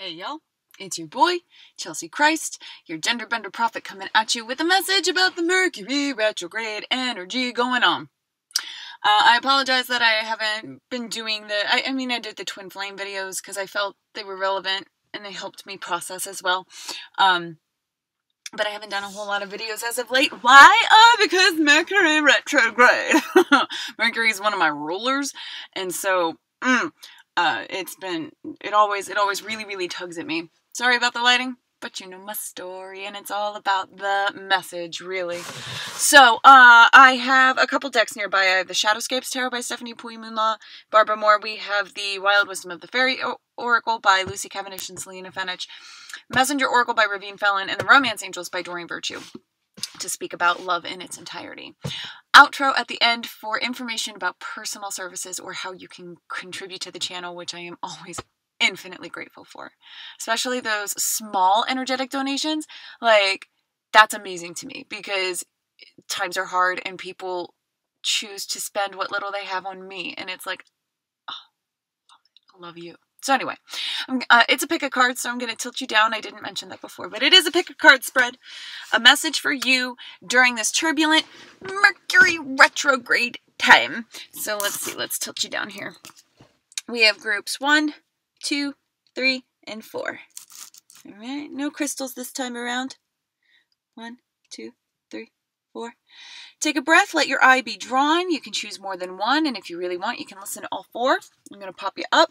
Hey y'all, it's your boy, Chelsea Christ, your gender bender prophet, coming at you with a message about the Mercury retrograde energy going on. I apologize that I haven't been doing I did the twin flame videos because I felt they were relevant and they helped me process as well. But I haven't done a whole lot of videos as of late. Why? Because Mercury retrograde. Mercury is one of my rulers, and so it always really tugs at me. Sorry about the lighting, but you know my story, and it's all about the message, really. So, I have a couple decks nearby. I have the Shadowscapes Tarot by Stephanie Puimunla, Barbara Moore. We have the Wild Wisdom of the Fairy Oracle by Lucy Cavendish and Selena Fenech, Messenger Oracle by Ravine Fallon, and the Romance Angels by Doreen Virtue, to speak about love in its entirety. Outro at the end for information about personal services or how you can contribute to the channel, which I am always infinitely grateful for. Especially those small energetic donations. Like, that's amazing to me because times are hard and people choose to spend what little they have on me. And it's like, oh, I love you. So anyway, it's a pick a card, so I'm going to tilt you down. I didn't mention that before, but it is a pick a card spread. A message for you during this turbulent Mercury retrograde time. So let's see, let's tilt you down here. We have groups 1, 2, 3, and 4. All right, no crystals this time around. 1, 2, 3, 4. Take a breath, let your eye be drawn. You can choose more than one, and if you really want, you can listen to all 4. I'm going to pop you up.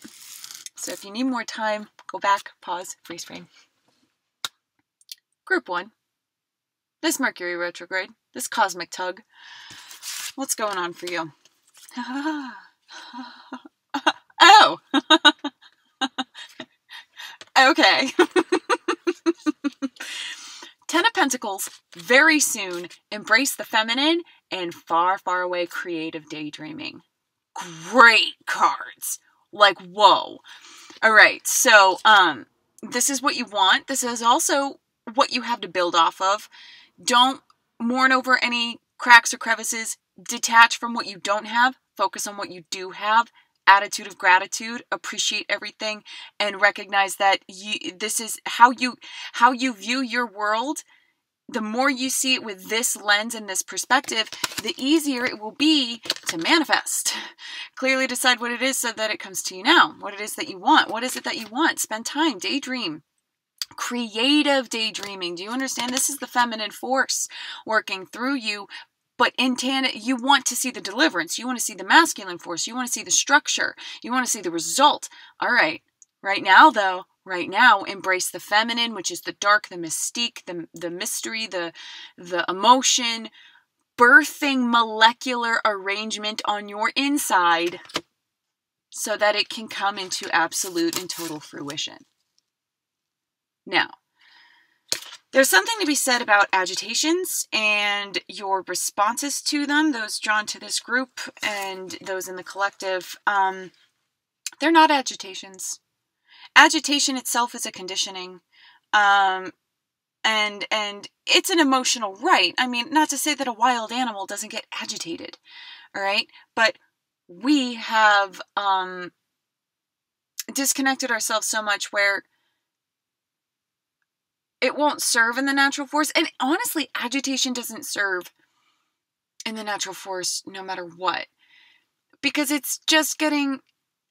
So if you need more time, go back, pause, freeze frame. Group 1. This Mercury retrograde, this cosmic tug. What's going on for you? Oh! Okay. 10 of Pentacles, very soon, embrace the feminine and far, far away creative daydreaming. Great cards. Like, whoa. All right, so this is what you want. This is also what you have to build off of. Don't mourn over any cracks or crevices. Detach from what you don't have. Focus on what you do have. Attitude of gratitude. Appreciate everything and recognize that this is how you view your world. The more you see it with this lens and this perspective, the easier it will be to manifest. Clearly decide what it is so that it comes to you now. What it is that you want. What is it that you want? Spend time. Daydream. Creative daydreaming. Do you understand? This is the feminine force working through you. But in tandem, you want to see the deliverance. You want to see the masculine force. You want to see the structure. You want to see the result. All right. Right now, though, embrace the feminine, which is the dark, the mystique, the mystery, the emotion, birthing molecular arrangement on your inside so that it can come into absolute and total fruition. Now, there's something to be said about agitations and your responses to them, those drawn to this group and those in the collective. They're not agitations. Agitation itself is a conditioning, and it's an emotional right. I mean, not to say that a wild animal doesn't get agitated, all right? But we have disconnected ourselves so much where it won't serve in the natural force. And honestly, agitation doesn't serve in the natural force no matter what, because it's just getting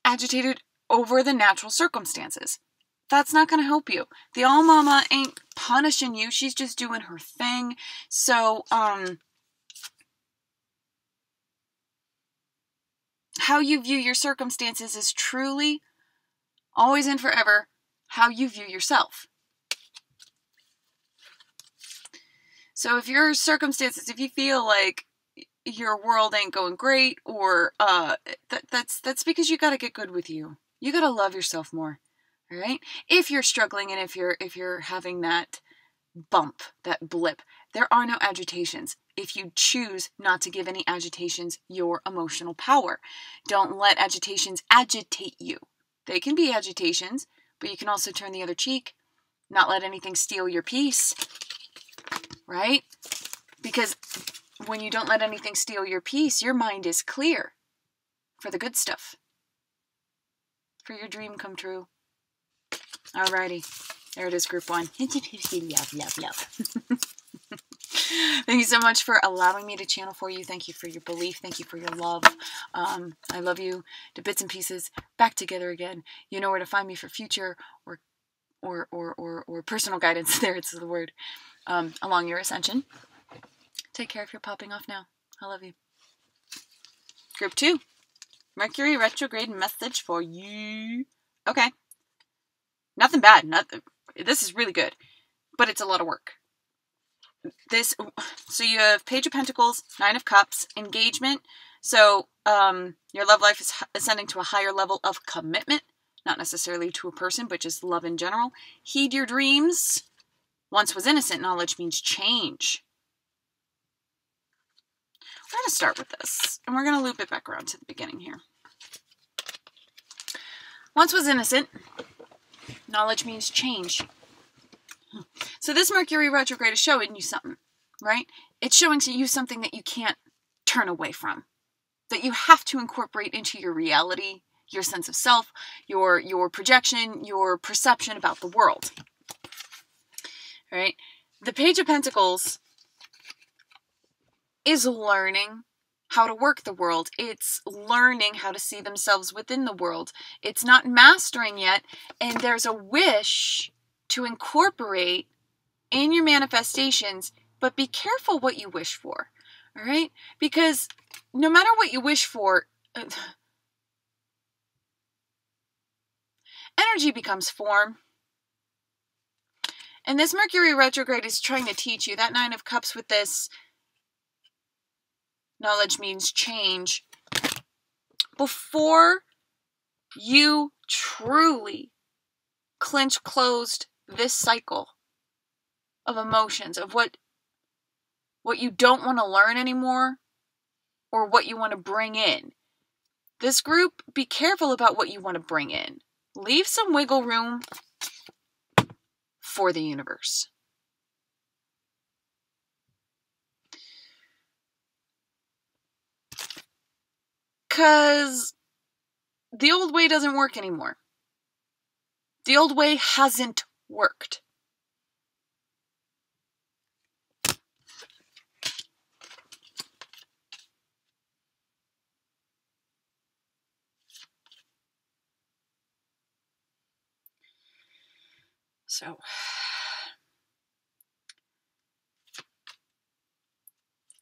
agitated over the natural circumstances. That's not going to help you. The All Mama ain't punishing you. She's just doing her thing. So, how you view your circumstances is truly, always and forever, how you view yourself. So if your circumstances, if you feel like your world ain't going great, or that's because you got to get good with you. You got to love yourself more, all right? If you're struggling and if you're having that bump, that blip, there are no agitations. If you choose not to give any agitations your emotional power, don't let agitations agitate you. They can be agitations, but you can also turn the other cheek, not let anything steal your peace, right? Because when you don't let anything steal your peace, your mind is clear for the good stuff. For your dream come true. Alrighty. There it is, group 1. Love, love, love. Thank you so much for allowing me to channel for you. Thank you for your belief. Thank you for your love. I love you to bits and pieces. Back together again. You know where to find me for future or personal guidance. There, it's the word. Along your ascension. Take care if you're popping off now. I love you. Group 2. Mercury retrograde message for you. Okay. Nothing bad. This is really good. But it's a lot of work. So you have Page of Pentacles, 9 of Cups, engagement. So your love life is ascending to a higher level of commitment. Not necessarily to a person, but just love in general. Heed your dreams. Once was innocent. Knowledge means change. We're going to start with this. And we're going to loop it back around to the beginning here. Once was innocent. Knowledge means change. So this Mercury retrograde is showing you something, right? It's showing to you something that you can't turn away from. That you have to incorporate into your reality, your sense of self, your projection, your perception about the world. Right? The Page of Pentacles is learning how to work the world. It's learning how to see themselves within the world. It's not mastering yet, and there's a wish to incorporate in your manifestations, but be careful what you wish for, all right? Because no matter what you wish for, energy becomes form. And this Mercury retrograde is trying to teach you that 9 of Cups with this knowledge means change. Before you truly closed this cycle of emotions, of what you don't want to learn anymore, or what you want to bring in. This group, be careful about what you want to bring in. Leave some wiggle room for the universe. Because the old way doesn't work anymore. The old way hasn't worked. So,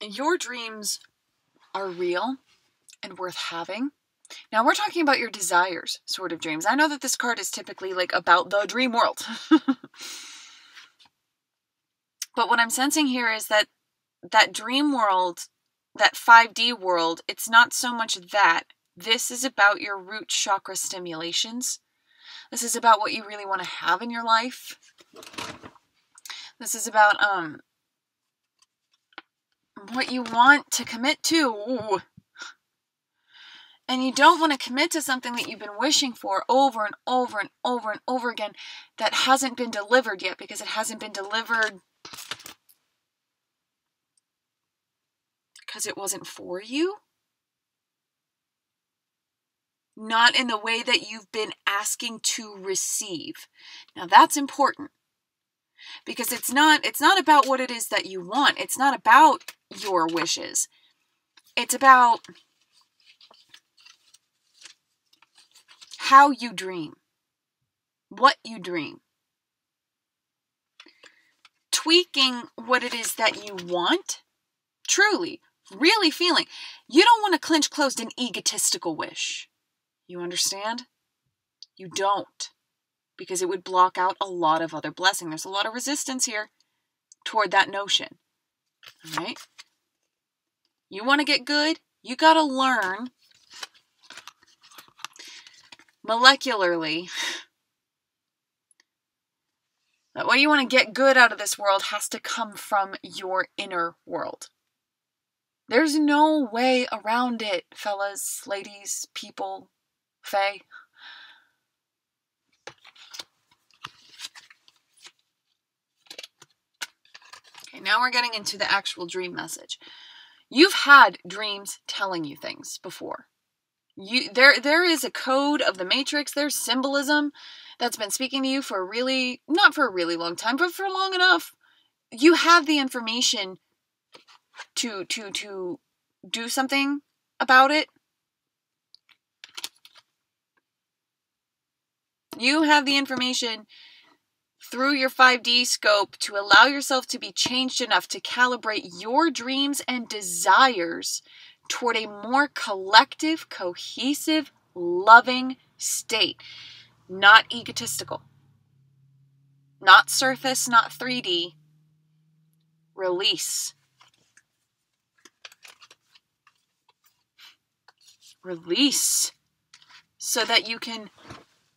your dreams are real and worth having. Now, we're talking about your desires sort of dreams. I know that this card is typically like about the dream world. But what I'm sensing here is that dream world, that 5D world, it's not so much that. This is about your root chakra stimulations. This is about what you really want to have in your life. This is about what you want to commit to. And you don't want to commit to something that you've been wishing for over and over and over and over again that hasn't been delivered yet, because it hasn't been delivered because it wasn't for you. Not in the way that you've been asking to receive. Now that's important. Because it's not about what it is that you want. It's not about your wishes. It's about how you dream. What you dream. Tweaking what it is that you want. Truly, really feeling. You don't want to clench closed an egotistical wish. You understand? You don't. Because it would block out a lot of other blessing. There's a lot of resistance here toward that notion. All right? You want to get good? You got to learn molecularly that what you want to get good out of this world has to come from your inner world. There's no way around it, fellas, ladies, people, fae. Okay, now we're getting into the actual dream message. You've had dreams telling you things before. There is a code of the matrix. There's symbolism. that's been speaking to you for a really, not for a really long time, but for long enough, you have the information to do something about it. You have the information through your 5D scope to allow yourself to be changed enough to calibrate your dreams and desires toward a more collective, cohesive, loving state. Not egotistical. Not surface, not 3D. Release. Release. So that you can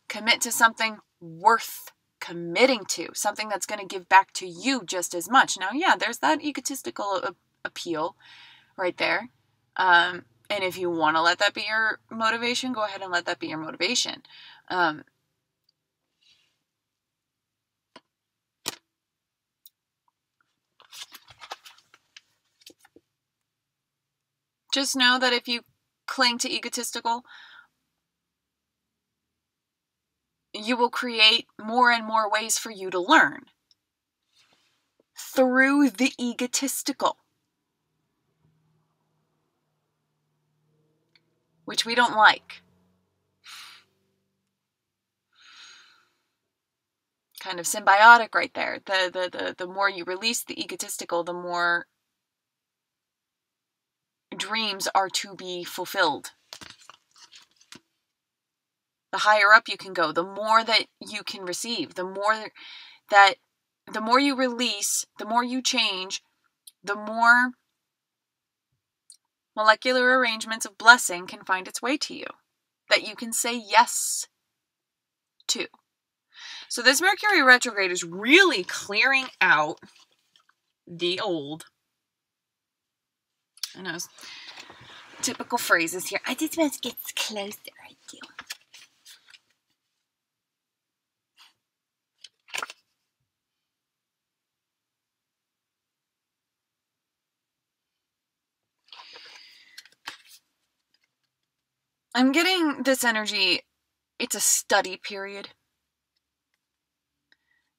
commit to something worth committing to. Something that's going to give back to you just as much. Now, yeah, there's that egotistical appeal right there. And if you want to let that be your motivation, go ahead and let that be your motivation. Just know that if you cling to egotistical, you will create more and more ways for you to learn through the egotistical, which we don't like. Kind of symbiotic right there. The more you release the egotistical, the more dreams are to be fulfilled. The higher up you can go, the more that you can receive, the more you release, the more you change, the more molecular arrangements of blessing can find its way to you, that you can say yes to. So this Mercury retrograde is really clearing out the old, I know, typical phrases here. I just want to get closer. I do. I'm getting this energy. It's a study period.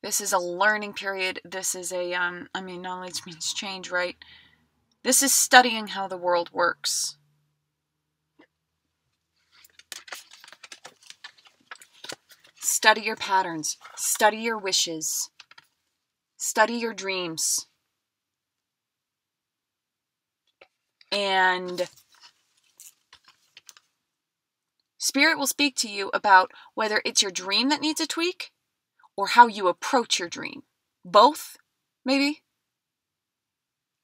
This is a learning period. This is a, knowledge means change, right? This is studying how the world works. Study your patterns. Study your wishes. Study your dreams. And Spirit will speak to you about whether it's your dream that needs a tweak or how you approach your dream. Both, maybe,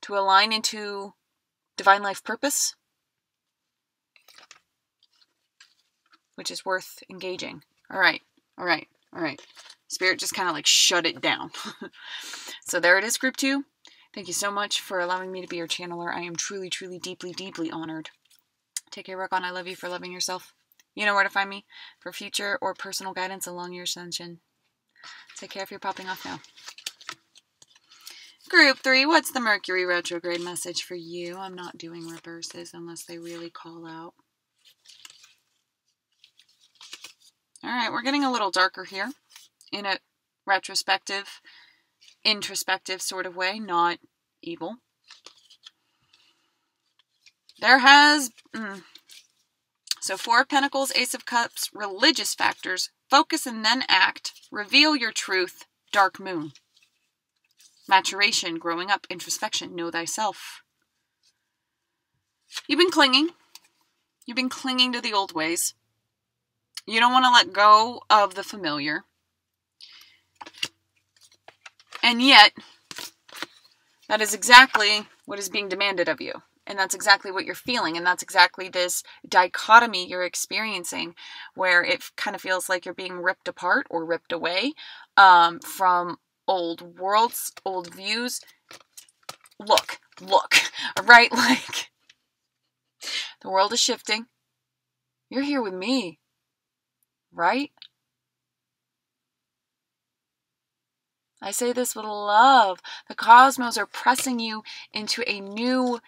to align into divine life purpose, which is worth engaging. All right. Spirit just kind of like shut it down. So there it is, group 2. Thank you so much for allowing me to be your channeler. I am truly, truly, deeply, deeply honored. Take care, Rock On. I love you for loving yourself. You know where to find me for future or personal guidance along your ascension. Take care if you're popping off now. Group 3, what's the Mercury retrograde message for you? I'm not doing reverses unless they really call out. All right, we're getting a little darker here in a retrospective, introspective sort of way, not evil. There has... So 4 of Pentacles, Ace of Cups, religious factors, focus and then act, reveal your truth, Dark Moon. Maturation, growing up, introspection, know thyself. You've been clinging. You've been clinging to the old ways. You don't want to let go of the familiar. And yet, that is exactly what is being demanded of you. And that's exactly what you're feeling. And that's exactly this dichotomy you're experiencing where it kind of feels like you're being ripped apart or ripped away from old worlds, old views. Look, right? Like, the world is shifting. You're here with me, right? I say this with love. The cosmos are pressing you into a new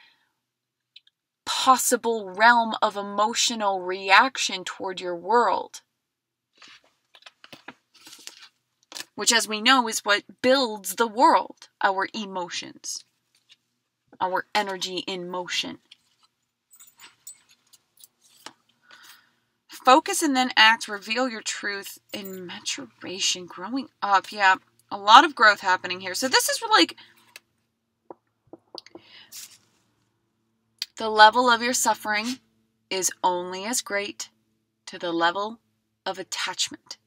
possible realm of emotional reaction toward your world. which, as we know, is what builds the world, our emotions, our energy in motion. Focus and then act, reveal your truth in maturation, growing up. Yeah, a lot of growth happening here. So this is like the level of your suffering is only as great to the level of attachment.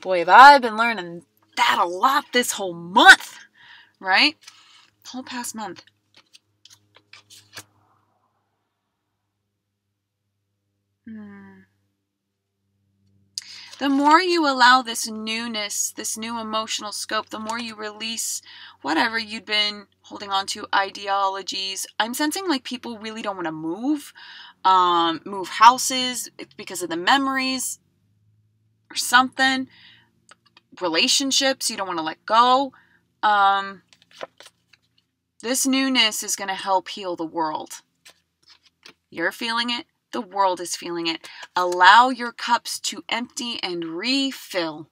Boy, have I been learning that a lot this whole month, right? Whole past month. The more you allow this newness, this new emotional scope, the more you release whatever you'd been holding on to, ideologies. I'm sensing like people really don't want to move houses because of the memories or something. Relationships you don't want to let go. This newness is going to help heal the world. You're feeling it. The world is feeling it. Allow your cups to empty and refill.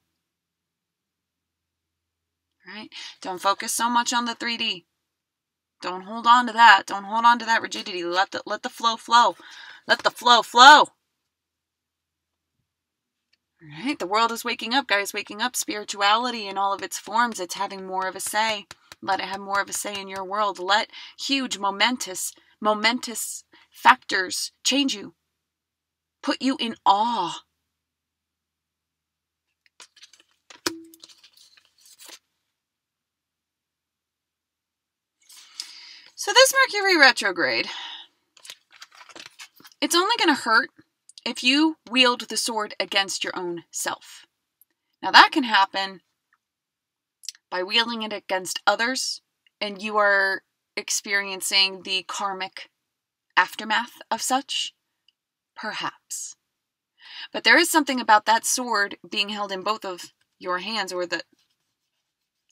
Right? Don't focus so much on the 3D. Don't hold on to that. Don't hold on to that rigidity. Let the flow flow. Let the flow flow. Right? The world is waking up, guys. Waking up. Spirituality in all of its forms. It's having more of a say. Let it have more of a say in your world. Let huge, momentous factors change you. Put you in awe. So this Mercury retrograde, it's only going to hurt if you wield the sword against your own self. Now that can happen by wielding it against others, and you are experiencing the karmic aftermath of such, perhaps. But there is something about that sword being held in both of your hands, or the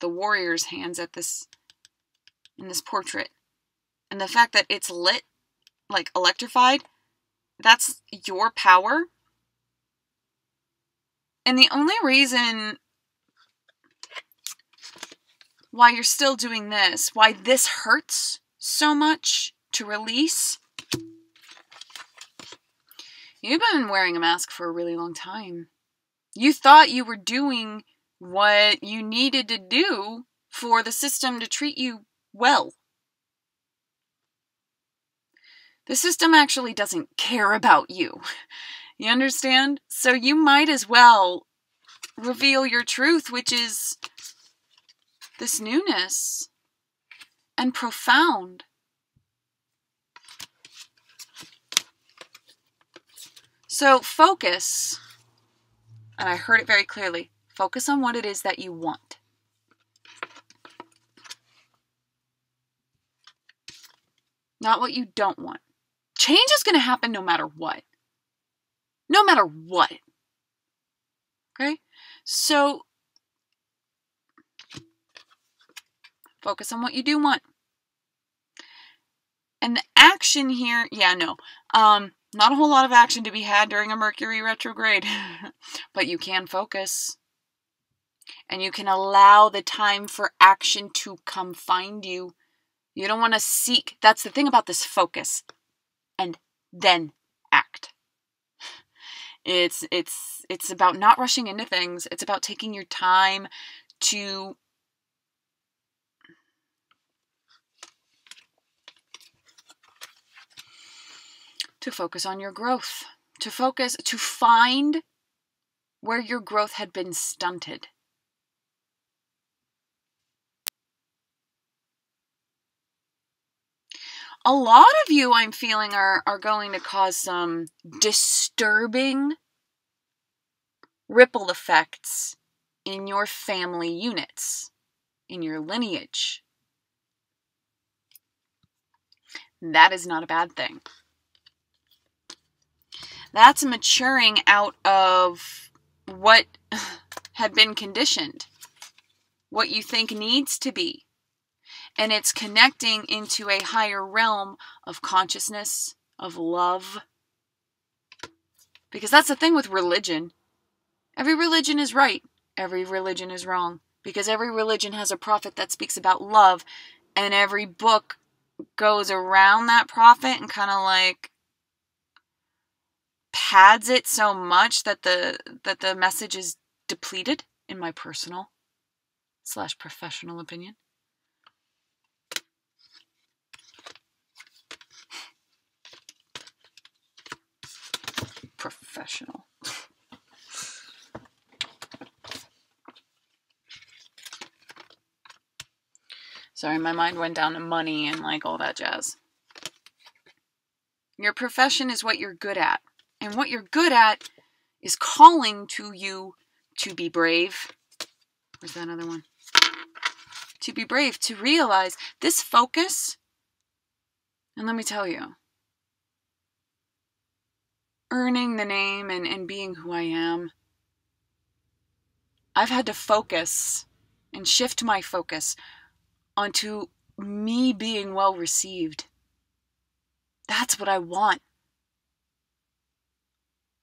warrior's hands in this portrait. And the fact that it's lit, like electrified, that's your power. And the only reason why you're still doing this, why this hurts so much to release, you've been wearing a mask for a really long time. You thought you were doing what you needed to do for the system to treat you well. The system actually doesn't care about you. You understand? So you might as well reveal your truth, which is this newness and profound. So focus, and I heard it very clearly, focus on what it is that you want. Not what you don't want. Change is going to happen no matter what. No matter what. Okay? So, focus on what you do want. And the action here, not a whole lot of action to be had during a Mercury retrograde. But you can focus. And you can allow the time for action to come find you. You don't want to seek. That's the thing about this focus. And then act. It's about not rushing into things. It's about taking your time to focus on your growth. To find where your growth had been stunted. A lot of you, I'm feeling, are going to cause some disturbing ripple effects in your family units, in your lineage. That is not a bad thing. That's maturing out of what had been conditioned, what you think needs to be. And it's connecting into a higher realm of consciousness, of love. Because that's the thing with religion. Every religion is right. every religion is wrong. Because every religion has a prophet that speaks about love, and every book goes around that prophet and kind of like pads it so much that the message is depleted, in my personal / professional opinion. Professional. Sorry, my mind went down to money and like all that jazz. Your profession is what you're good at. And what you're good at is calling to you to be brave. Where's that other one? To be brave, to realize this focus. And let me tell you, earning the name and being who I am, I've had to focus and shift my focus onto me being well received. That's what I want.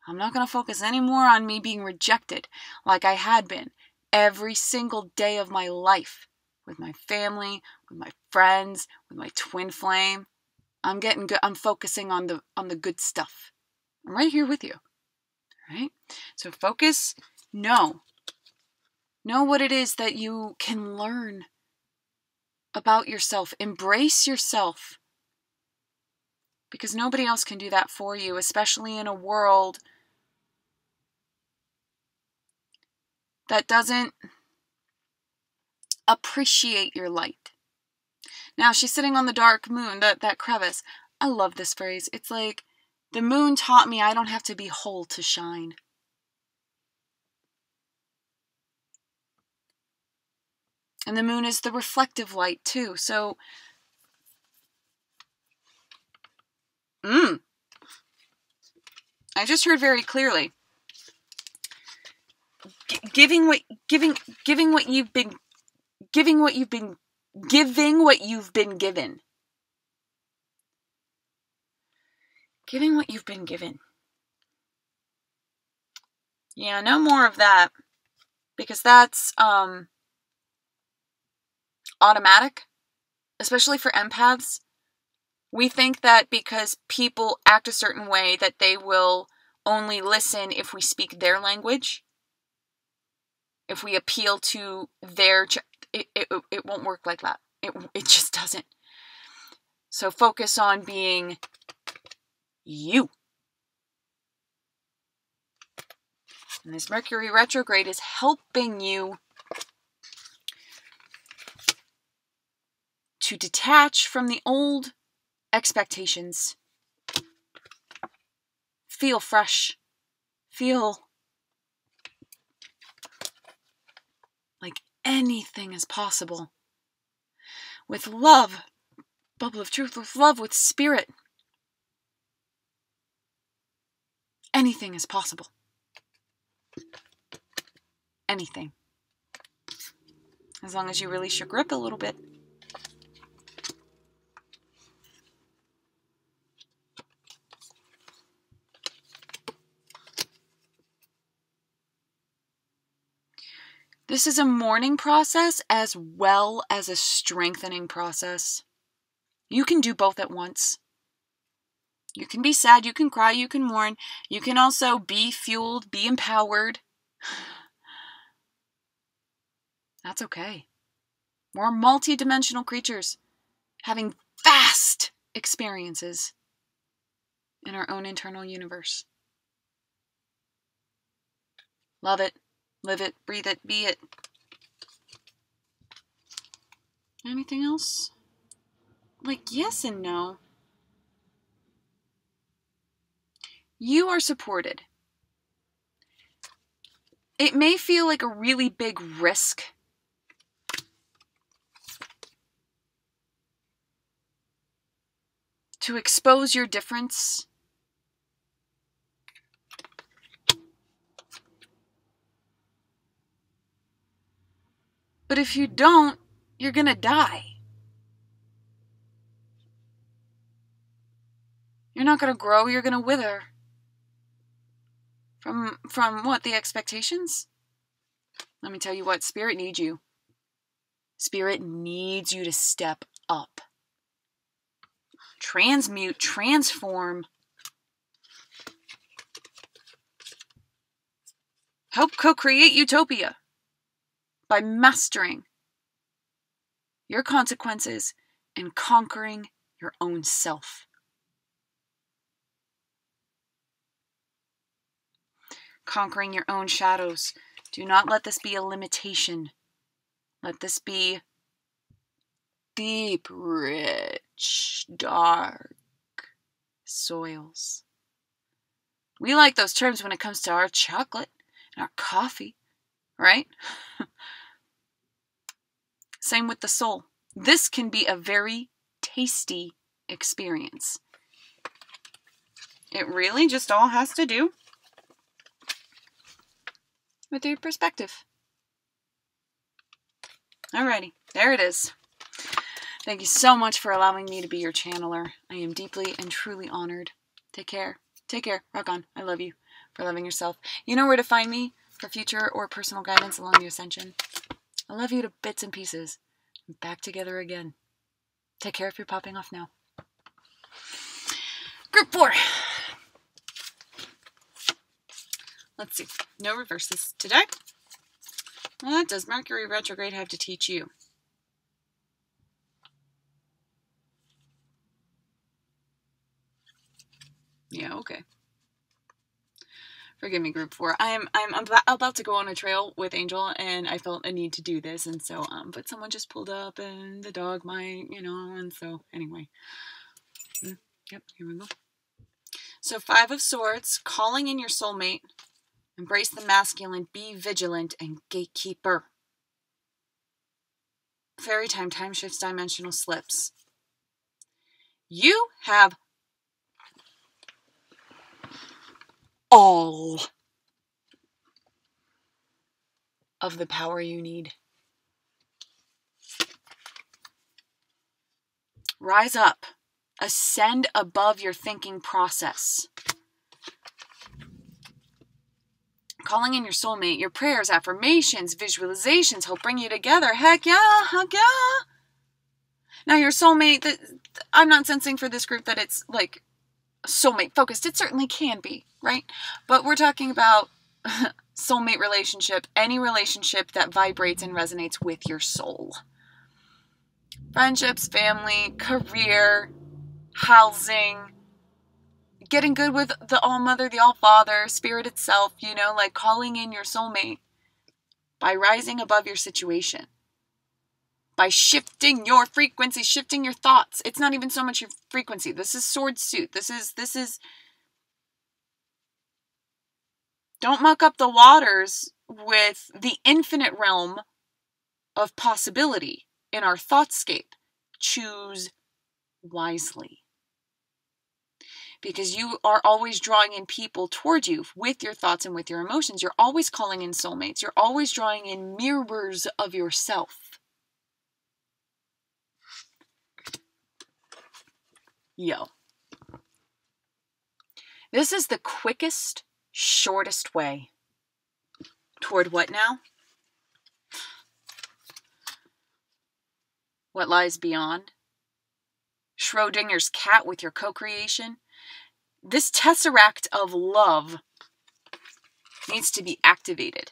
I'm not going to focus anymore on me being rejected like I had been every single day of my life, with my family, with my friends, with my twin flame. I'm getting good. I'm focusing on the good stuff. I'm right here with you. All right? So focus. Know what it is that you can learn about yourself. Embrace yourself. Because nobody else can do that for you, especially in a world that doesn't appreciate your light. Now, she's sitting on the dark moon, that crevice. I love this phrase. It's like, the moon taught me I don't have to be whole to shine. And the moon is the reflective light, too. So, I just heard very clearly. Giving what you've been given. Giving what you've been given. Yeah, no more of that. Because that's automatic. Especially for empaths. We think that because people act a certain way that they will only listen if we speak their language. If we appeal to their... It won't work like that. It just doesn't. So focus on being you. And this Mercury retrograde is helping you to detach from the old expectations. Feel fresh. Feel like anything is possible. With love, bubble of truth, with love, with spirit. Anything is possible. Anything. As long as you release your grip a little bit. This is a mourning process as well as a strengthening process. You can do both at once. You can be sad, you can cry, you can mourn. You can also be fueled, be empowered. That's okay. We're multi-dimensional creatures having vast experiences in our own internal universe. Love it. Live it, breathe it, be it. Anything else? Like, yes and no. You are supported. It may feel like a really big risk. To expose your difference. But if you don't, you're gonna die. You're not gonna grow, you're gonna wither. From what, the expectations? Let me tell you what, Spirit needs you. Spirit needs you to step up. Transmute, transform. Help co-create utopia by mastering your consequences and conquering your own self. Conquering your own shadows. Do not let this be a limitation. Let this be deep, rich, dark soils. We like those terms when it comes to our chocolate and our coffee, right? Same with the soul. This can be a very tasty experience. It really just all has to do with your perspective. Alrighty, there it is. Thank you so much for allowing me to be your channeler. I am deeply and truly honored. Take care. Take care. Rock on. I love you for loving yourself. You know where to find me for future or personal guidance along the ascension. I love you to bits and pieces. Back together again. Take care if you're popping off now. Group 4. Let's see. No reverses today. What does Mercury retrograde have to teach you? Yeah, okay. Forgive me, group 4. I'm about to go on a trail with Angel, and I felt a need to do this, and so but someone just pulled up, and the dog might, and so anyway. Yep, here we go. So 5 of Swords, calling in your soulmate, embrace the masculine, be vigilant, and gatekeeper. Fairy time, time shifts, dimensional slips. You have all of the power you need. Rise up. Ascend above your thinking process. Calling in your soulmate, your prayers, affirmations, visualizations help bring you together. Heck yeah, heck yeah. Now your soulmate, I'm not sensing for this group that it's like soulmate focused. It certainly can be, right? But we're talking about soulmate relationship, any relationship that vibrates and resonates with your soul. Friendships, family, career, housing, getting good with the All-Mother, the All-Father, Spirit itself, like calling in your soulmate by rising above your situation. By shifting your frequency, shifting your thoughts. It's not even so much your frequency. This is sword suit. This is don't muck up the waters with the infinite realm of possibility in our thoughtscape. Choose wisely. Because you are always drawing in people toward you with your thoughts and with your emotions. You're always calling in soulmates. You're always drawing in mirrors of yourself. Yo. This is the quickest, shortest way toward what now? What lies beyond? Schrodinger's cat with your co-creation? This tesseract of love needs to be activated.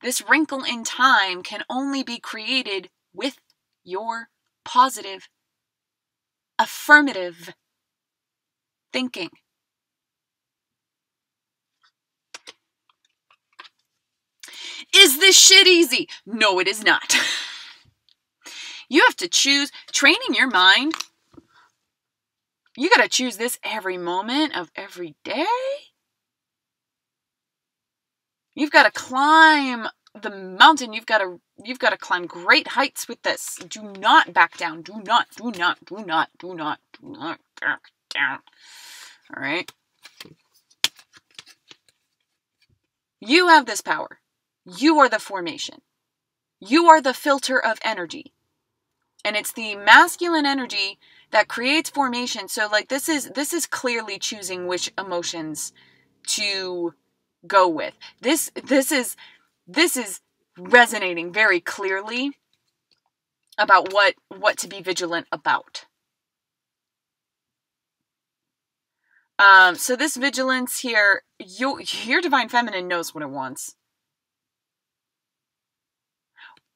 This wrinkle in time can only be created with your positive, affirmative thinking. Is this shit easy? No, it is not. You have to choose training your mind. You got to choose this every moment of every day. You've got to climb the mountain. You've got to climb great heights with this. Do not back down. Do not back down. All right. You have this power. You are the formation. You are the filter of energy. And it's the masculine energy that creates formation. So like this is clearly choosing which emotions to go with. This is resonating very clearly about what to be vigilant about. So this vigilance here, your divine feminine knows what it wants.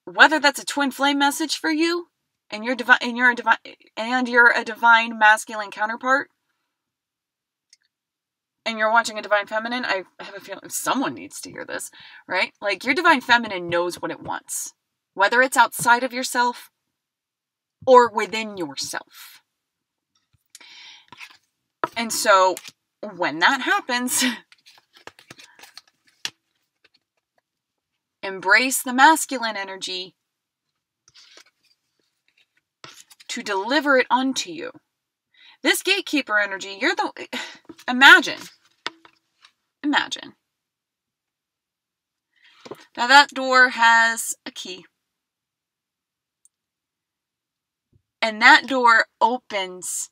Whether that's a twin flame message for you and you're a divine masculine counterpart, and you're watching a divine feminine, I have a feeling someone needs to hear this, right? Like, your divine feminine knows what it wants, whether it's outside of yourself or within yourself. And so when that happens, embrace the masculine energy to deliver it unto you. This gatekeeper energy, imagine. Now that door has a key. And that door opens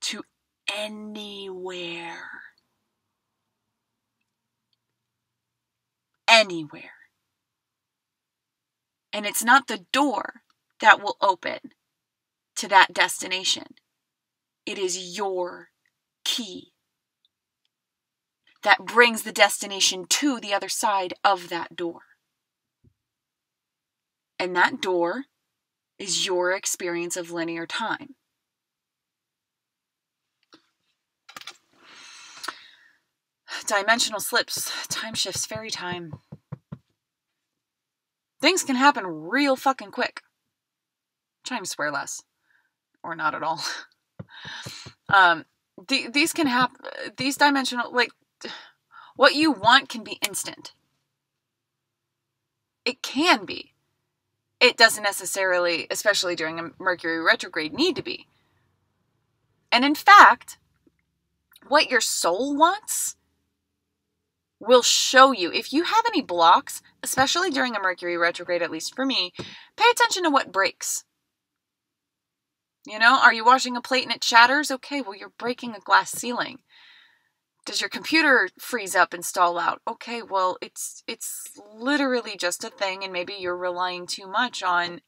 to anywhere. Anywhere. And it's not the door that will open to that destination. It is your key that brings the destination to the other side of that door. And that door is your experience of linear time. Dimensional slips, time shifts, fairy time. Things can happen real fucking quick. Trying to swear less. Or not at all. These can happen, these dimensional, like, what you want can be instant. It can be. It doesn't necessarily, especially during a Mercury retrograde, need to be. And in fact, what your soul wants will show you. If you have any blocks, especially during a Mercury retrograde, at least for me, pay attention to what breaks. You know, are you washing a plate and it shatters? Okay, well, you're breaking a glass ceiling. Does your computer freeze up and stall out? Okay, well, it's literally just a thing, and maybe you're relying too much on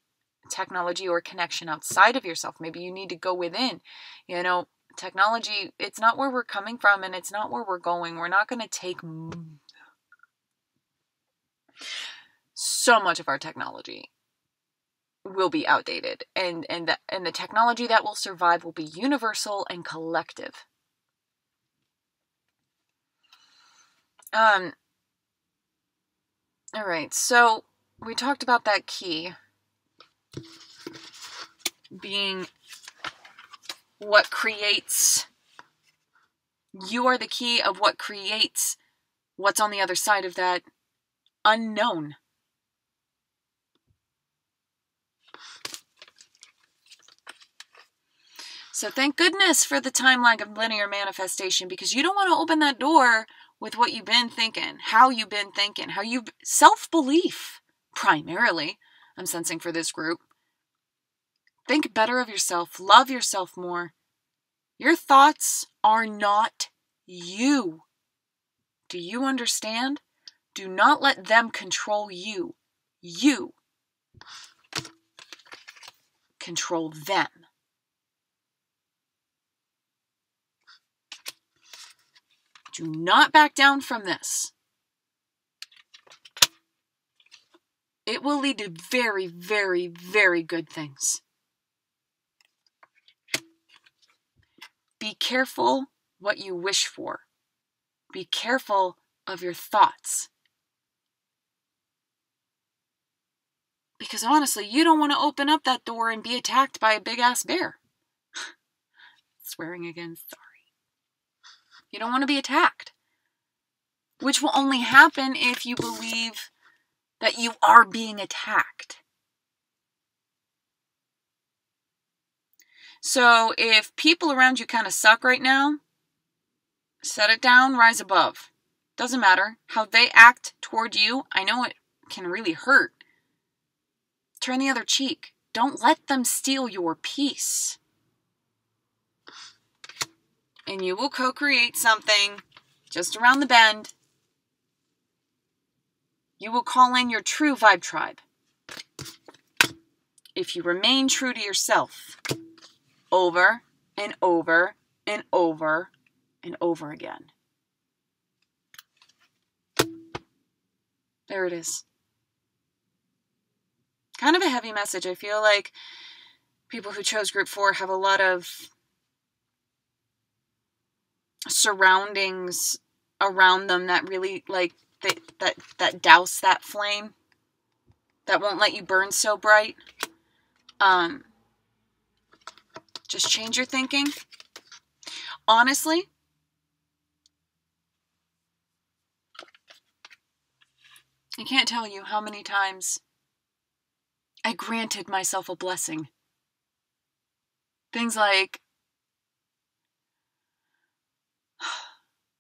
technology or connection outside of yourself. Maybe you need to go within. You know, technology, it's not where we're coming from, and it's not where we're going. We're not going to take so much of our technology will be outdated, and the technology that will survive will be universal and collective. All right, so we talked about that key being what creates. You are the key of what creates what's on the other side of that unknown. So thank goodness for the time lag of linear manifestation, because you don't want to open that door with what you've been thinking, how you've been thinking, how you self-belief, primarily, I'm sensing for this group. Think better of yourself. Love yourself more. Your thoughts are not you. Do you understand? Do not let them control you. You control them. Do not back down from this. It will lead to very, very, very good things. Be careful what you wish for. Be careful of your thoughts. Because honestly, you don't want to open up that door and be attacked by a big-ass bear. Swearing again, sorry. You don't want to be attacked. Which will only happen if you believe that you are being attacked. So if people around you kind of suck right now, set it down, rise above. Doesn't matter how they act toward you. I know it can really hurt. Turn the other cheek. Don't let them steal your peace. And you will co-create something just around the bend You will call in your true vibe tribe if you remain true to yourself over and over and over and over again. There it is. Kind of a heavy message. I feel like people who chose group 4 have a lot of surroundings around them that really like that douse that flame, that won't let you burn so bright. Just change your thinking. Honestly, I can't tell you how many times I granted myself a blessing. Things like,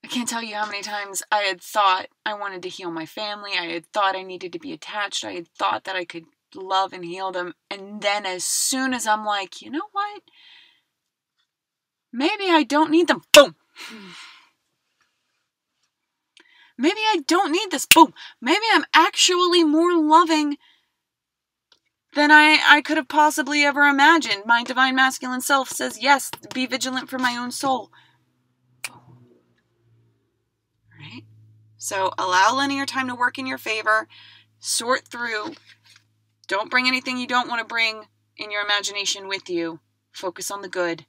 I can't tell you how many times I had thought I wanted to heal my family. I had thought I needed to be attached. I had thought that I could love and heal them. And then as soon as I'm like, you know what? Maybe I don't need them. Boom. Maybe I don't need this. Boom. Maybe I'm actually more loving than I could have possibly ever imagined. My divine masculine self says, yes, be vigilant for my own soul. Right? So allow linear time to work in your favor. Sort through. Don't bring anything you don't want to bring in your imagination with you. Focus on the good.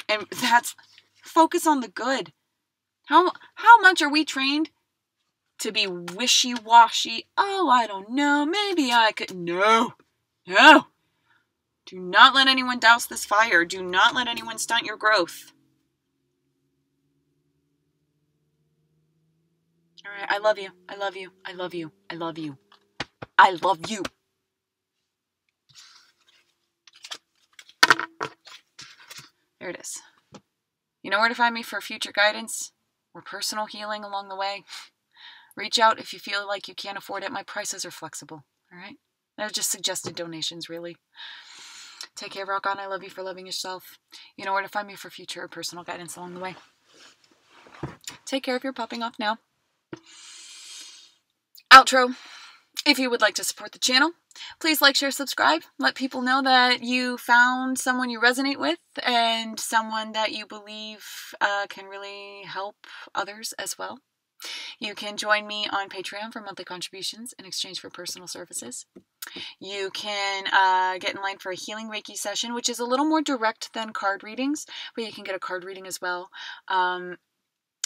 And that's, focus on the good. How much are we trained to be wishy-washy? Oh, I don't know. Maybe I could. No. No. Do not let anyone douse this fire. Do not let anyone stunt your growth. All right. I love you. I love you. I love you. I love you. I love you. There it is. You know where to find me for future guidance or personal healing along the way? Reach out if you feel like you can't afford it. My prices are flexible. All right? They're just suggested donations, really. Take care, rock on. I love you for loving yourself. You know where to find me for future personal guidance along the way. Take care if you're popping off now. Outro. If you would like to support the channel, please like, share, subscribe. Let people know that you found someone you resonate with and someone that you believe can really help others as well. You can join me on Patreon for monthly contributions in exchange for personal services. You can get in line for a healing Reiki session, which is a little more direct than card readings, but you can get a card reading as well.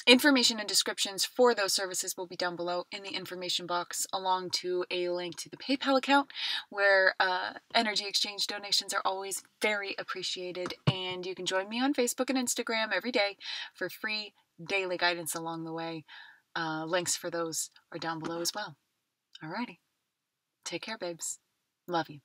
Information and descriptions for those services will be down below in the information box, along to a link to the PayPal account, where energy exchange donations are always very appreciated. And you can join me on Facebook and Instagram every day for free daily guidance along the way. Links for those are down below as well. Alrighty. Take care, babes. Love you.